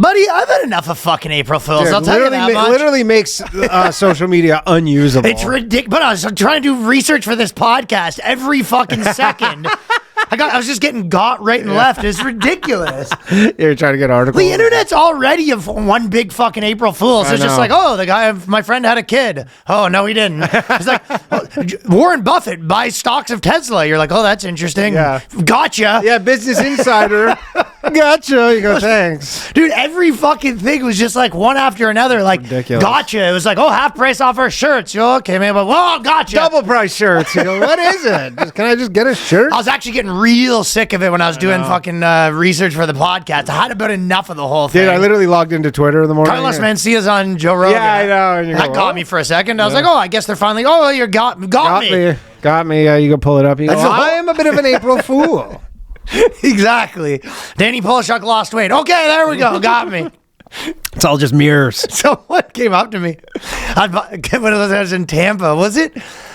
Buddy, I've had enough of fucking April Fools. Dude, I'll tell you that much. Literally makes social media unusable. It's ridiculous. But I was trying to do research for this podcast every fucking second. I was just getting got right and left. It's ridiculous. You're trying to get articles. The internet's already one big fucking April Fool's. It's just like, oh, my friend had a kid. Oh, no, he didn't. It's like, Warren Buffett buys stocks of Tesla. You're like, oh, that's interesting. Yeah. Gotcha. Yeah, Business Insider. Gotcha. You go, thanks. Dude, every fucking thing was just like one after another. Like, ridiculous. Gotcha. It was like, oh, half price off our shirts. You're okay, man. But, well, gotcha. Double price shirts. You go, what is it? Can I just get a shirt? I was actually getting real sick of it when I was doing fucking research for the podcast. I had about enough of the whole thing. Dude, I literally logged into Twitter in the morning. Carlos Mencia's on Joe Rogan. Yeah, I know. And that got me for a second. I was like, oh, I guess they're finally, oh, you got me. Got me. You go pull it up. You go, I am a bit of an April Fool. Exactly. Danny Polishuk lost weight. Okay, there we go. Got me. It's all just mirrors. Someone came up to me. When I was in Tampa, was it?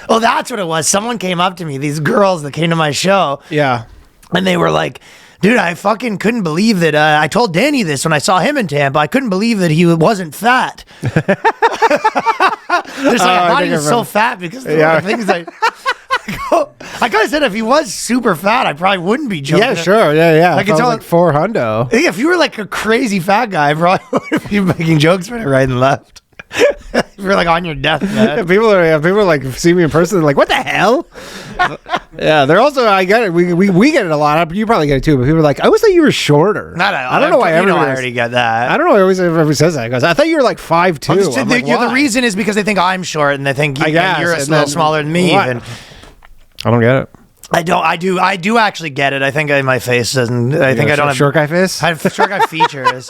Oh, that's what it was. Someone came up to me, these girls that came to my show. Yeah. And they were like, dude, I fucking couldn't believe that. I told Danny this when I saw him in Tampa. I couldn't believe that he wasn't fat. Just like, I thought he was so fat because of the things I kind of said if he was super fat, I probably wouldn't be joking. Yeah, sure. Yeah. Like, it's all like 400. If you were like a crazy fat guy, I probably would be making jokes for it right and left. If you're like on your deathbed. People are like see me in person, they're like, what the hell? Yeah, they're also, I get it. We get it a lot. You probably get it too. But people are like, I always thought you were shorter. I don't know why everyone already get that. I don't know why everybody says that. Because I thought you were like 5'2". The reason is because they think I'm short and they think you're a little smaller than me. Even. I don't get it. I do actually get it. I think my face doesn't. I think I don't have short guy face. I have short guy features.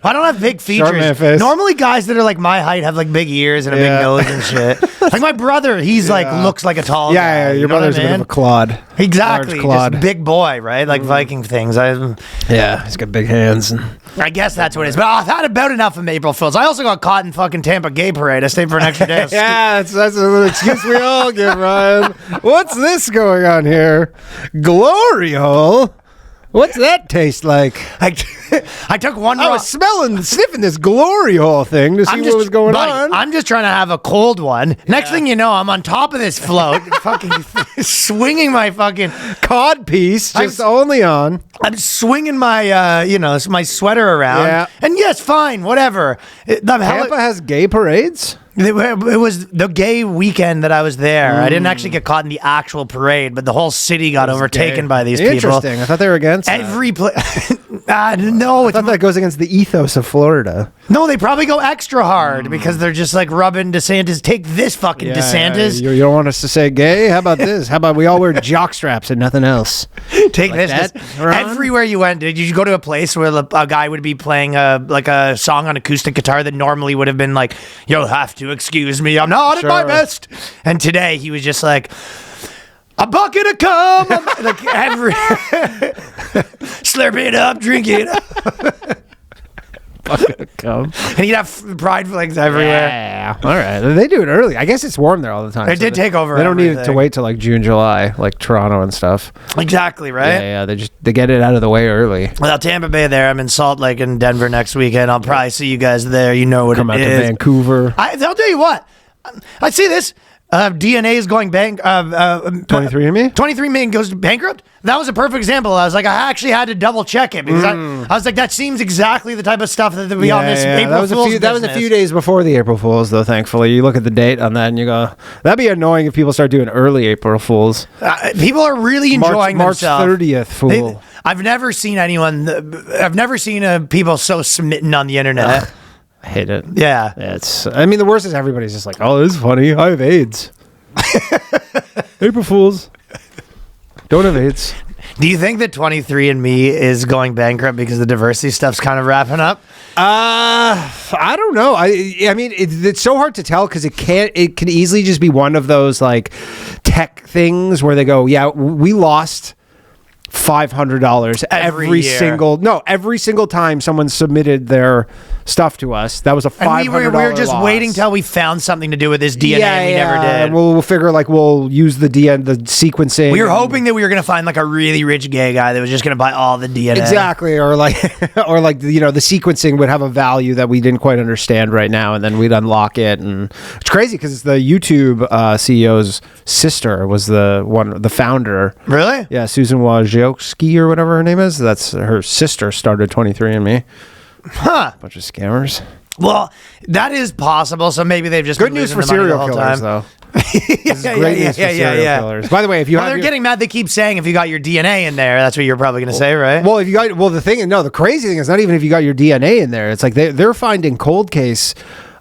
I don't have big features. Short man face. Normally, guys that are like my height have like big ears and a big nose and shit. Like my brother, he's like looks like a tall guy. Yeah, your brother's a bit of a clod. Exactly, Large clod. Just big boy, right? Like Viking things. Yeah, he's got big hands. I guess that's what it is. But I've had about enough of April Fools. I also got caught in fucking Tampa Gay Parade. I stayed for an extra day. Yeah, that's an excuse we all give, Ryan. What's this going on here? Glory hole? What's that taste like? I took one. I was sniffing this glory hole thing to see what was going on. I'm just trying to have a cold one. Next thing you know, I'm on top of this float, fucking swinging my fucking cod piece, only on. I'm swinging my, my sweater around. Yeah. And yes, fine, whatever. Tampa has gay parades? It was the gay weekend that I was there. I didn't actually get caught in the actual parade, but the whole city got overtaken by these people. Interesting. I thought they were against every place. No, I thought that goes against the ethos of Florida. No, they probably go extra hard because they're just like rubbing DeSantis. Take this fucking DeSantis. You don't want us to say gay? How about this? How about we all wear jock straps and nothing else? Take like this. Everywhere you went, did you go to a place where a guy would be playing a song on acoustic guitar that normally would have been like, you'll have to excuse me, I'm not at my best. And today he was just like, a bucket of cum. Like slurp it up, drink it up. Bucket of cum. And he'd have pride flags everywhere. Yeah. All right. They do it early. I guess it's warm there all the time. It did take over. They don't need it to wait till like June, July, like Toronto and stuff. Exactly, right? Yeah. They get it out of the way early. Well, Tampa Bay there. I'm in Salt Lake and Denver next weekend. I'll probably see you guys there. You know what it is. Come out to Vancouver. I'll tell you what. I see this. DNA is going 23andMe? 23andMe goes bankrupt. That was a perfect example. I was like, I actually had to double check it because I was like, that seems exactly the type of stuff that would be on this April Fool's That was a few days before the April Fools, though, thankfully. You look at the date on that and you go, that'd be annoying if people start doing early April Fools. People are really enjoying March themselves. 30th Fool. I've never seen people so smitten on the internet. I hate it. Yeah. The worst is everybody's just like, oh, this is funny. I have AIDS. April Fools. Don't have AIDS. Do you think that 23andMe is going bankrupt because the diversity stuff's kind of wrapping up? I don't know. I mean, it's so hard to tell because it can easily just be one of those like tech things where they go, yeah, we lost $500 every single time someone submitted their stuff to us. That was a $500 And we were just loss. waiting till we found something to do with this DNA, and we never did. And we'll figure like we'll use the sequencing. We were hoping that we were going to find like a really rich gay guy that was just going to buy all the DNA. Exactly, or like the sequencing would have a value that we didn't quite understand right now, and then we'd unlock it. And it's crazy because the YouTube CEO's sister was the founder. Really? Yeah, Susan Wojcicki or whatever her name is. That's her sister started 23andMe. Huh. Bunch of scammers. Well, that is possible. So maybe they've just Good been news losing for the money the serial whole killers, time. though. Yeah. Killers. By the way, if you they're getting mad. They keep saying if you got your DNA in there, that's what you're probably going to say, right? Well, the crazy thing is not even if you got your DNA in there. It's like they're finding cold case,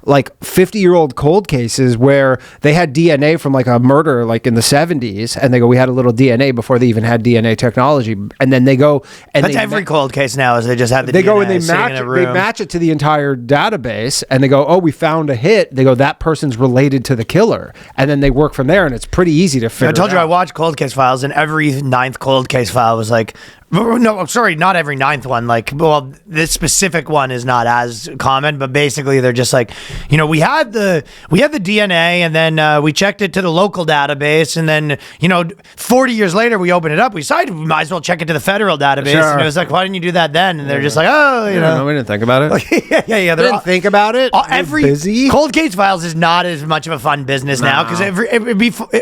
like 50-year-old cold cases where they had DNA from like a murder like in the 70s, and they go, we had a little DNA before they even had DNA technology, and then they go and that's every cold case now is they just have the they DNA go and they sitting match in a it, room. they match it to the entire database, and they go, oh, we found a hit. They go, that person's related to the killer, and then they work from there, and it's pretty easy to figure. I told it you out. I watched cold case files, and every 9th cold case file was like, no, sorry, not every 9th one. Like, well, this specific one is not as common, but basically they're just like, we had the DNA, and then we checked it to the local database, and then 40 years later we opened it up. We decided we might as well check it to the federal database, Sure. and it was like, why didn't you do that then? And they're just like, oh, No, we didn't think about it. yeah. They didn't think about it. Every busy. cold case files is not as much of a fun business now because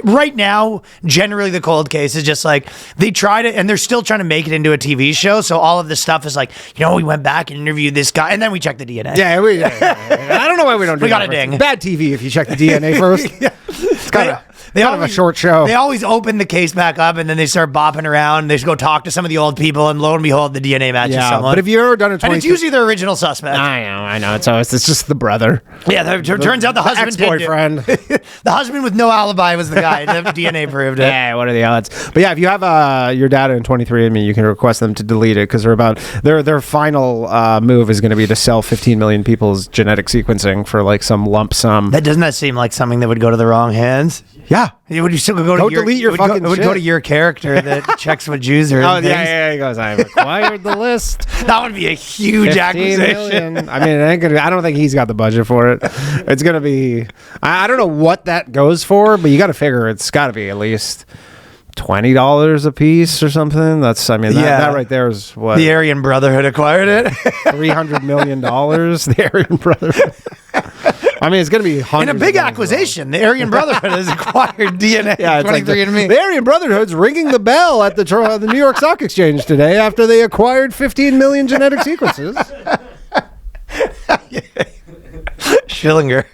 right now generally the cold case is just like they tried it and they're still trying to make it into a TV show. So all of this stuff is like, we went back and interviewed this guy and then we checked the DNA. Yeah, I don't know why we don't do We got that a ding. first. Bad TV if you check the DNA first. It's kind of a short show. They always open the case back up and then they start bopping around. They just go talk to some of the old people and lo and behold, the DNA matches someone. But if you've ever done it, and it's usually the original suspect. I know. It's just the brother. Yeah, turns out the husband ex-boyfriend. The husband with no alibi was the guy. The DNA proved it. Yeah, what are the odds? But yeah, if you have your data in 23andMe, you can request them to delete it because their final move is going to be to sell 15 million people's genetic sequencing for like some lump sum. Doesn't that seem like something that would go to the wrong hands? Yeah. Would you still go Don't to your, delete your it would fucking go, It would go shit. to your character that checks what Jews are. Oh, yeah. He goes, I've acquired the list. That would be a huge 15 acquisition. million. I mean, I don't think he's got the budget for it. It's going to be, I don't know what that goes for, but you got to figure it's got to be at least $20 a piece or something. That right there is what? The Aryan Brotherhood acquired it. $300 million. The Aryan Brotherhood. I mean, it's going to be hundreds. In a big acquisition, the Aryan Brotherhood has acquired DNA. Yeah, it's 23andMe. the Aryan Brotherhood's ringing the bell at the New York Stock Exchange today after they acquired 15 million genetic sequences. Schillinger.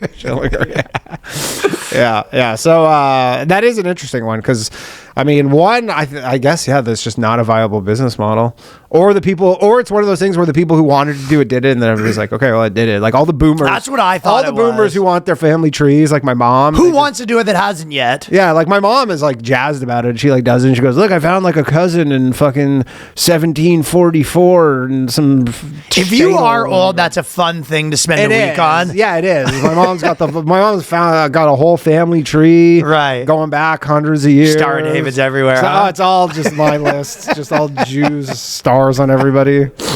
Yeah. So that is an interesting one because, I mean, I guess, that's just not a viable business model. Or it's one of those things where the people who wanted to do it did it, and then everybody's like, okay, well, I did it. Like all the boomers. That's what I thought. All the boomers who want their family trees, like my mom. Who wants to do it that hasn't yet? Yeah, like my mom is like jazzed about it. She like does it. And she goes, look, I found like a cousin in fucking 1744 and some. If you are old, that's a fun thing to spend a week on. Yeah, it is. My mom's got got a whole family tree. Right. Going back hundreds of years. Star Davids everywhere. So, huh? it's all just my list. Just all Jews, stars on everybody.